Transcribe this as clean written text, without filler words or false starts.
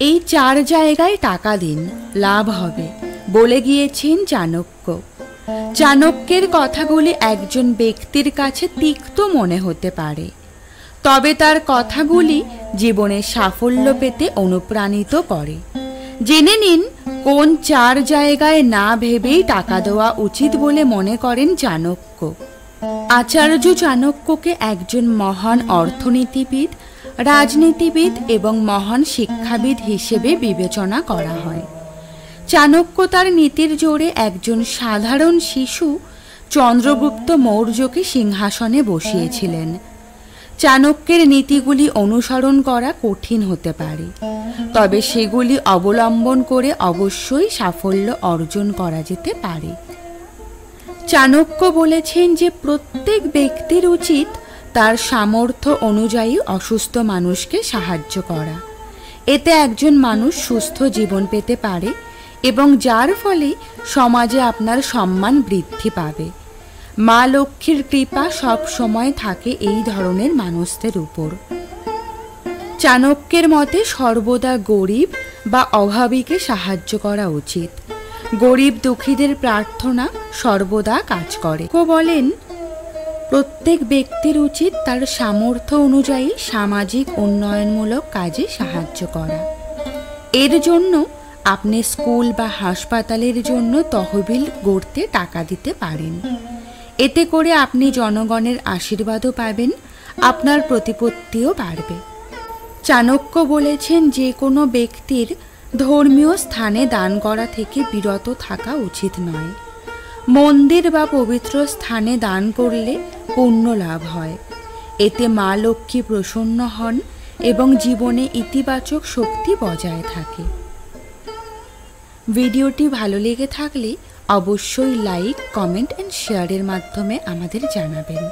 এই 4 জায়গায় টাকা দিন, লাভ হবে বলে গিয়েছেন চাণক্য। চাণক্যের কথাগুলি একজন ব্যক্তির কাছে তিক্ত মনে হতে পারে, তবে তার কথাগুলি জীবনে সাফল্য পেতে অনুপ্রাণিত করে। জেনে নিন কোন 4 জায়গায় না ভেবেই টাকা দেওয়া উচিত বলে মনে করেন চাণক্য। আচার্য চাণক্যকে একজন মহান অর্থনীতিবিদ, রাজনীতিবিদ এবং মহান শিক্ষাবিদ হিসেবে বিবেচনা করা হয়। চাণক্য তার নীতির জোরে একজন সাধারণ শিশু চন্দ্রগুপ্ত মৌর্যকে সিংহাসনে বসিয়েছিলেন। চাণক্যের নীতিগুলি অনুসরণ করা কঠিন হতে পারে, তবে সেগুলি অবলম্বন করে অবশ্যই সাফল্য অর্জন করা যেতে পারে। চাণক্য বলেছেন যে প্রত্যেক ব্যক্তির উচিত তার সামর্থ্য অনুযায়ী অসুস্থ মানুষকে সাহায্য করা। এতে একজন মানুষ সুস্থ জীবন পেতে পারে এবং যার ফলে সমাজে আপনার সম্মান বৃদ্ধি পাবে। মা লক্ষ্মীর কৃপা সব সময় থাকে এই ধরনের মানুষদের উপর। চাণক্যের মতে সর্বদা গরিব বা অভাবীকে সাহায্য করা উচিত। গরিব দুঃখীদের প্রার্থনা সর্বদা কাজ করে। বলেন প্রত্যেক ব্যক্তির উচিত তার সামর্থ্য অনুযায়ী সামাজিক উন্নয়নমূলক কাজে সাহায্য করা। এর জন্য আপনি স্কুল বা হাসপাতালের জন্য তহবিল গড়তে টাকা দিতে পারেন। এতে করে আপনি জনগণের আশীর্বাদও পাবেন, আপনার প্রতিপত্তিও বাড়বে। চাণক্য বলেছেন যে কোনো ব্যক্তির ধর্মীয় স্থানে দান করা থেকে বিরত থাকা উচিত নয়। মন্দির বা পবিত্র স্থানে দান করলে পুণ্য লাভ হয়। এতে মা লক্ষ্মী প্রসন্ন হন এবং জীবনে ইতিবাচক শক্তি বজায় থাকে। ভিডিওটি ভালো লেগে থাকলে অবশ্যই লাইক, কমেন্ট এন্ড শেয়ারের মাধ্যমে আমাদের জানাবেন।